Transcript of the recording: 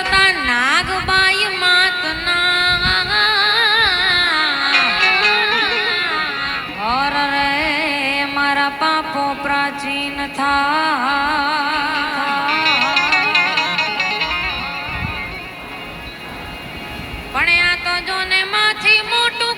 પડતા નાગબાઈ માતના ઓર રે મારા પાપો પ્રાચીન થા પણ આ તો જોને માથી મોટું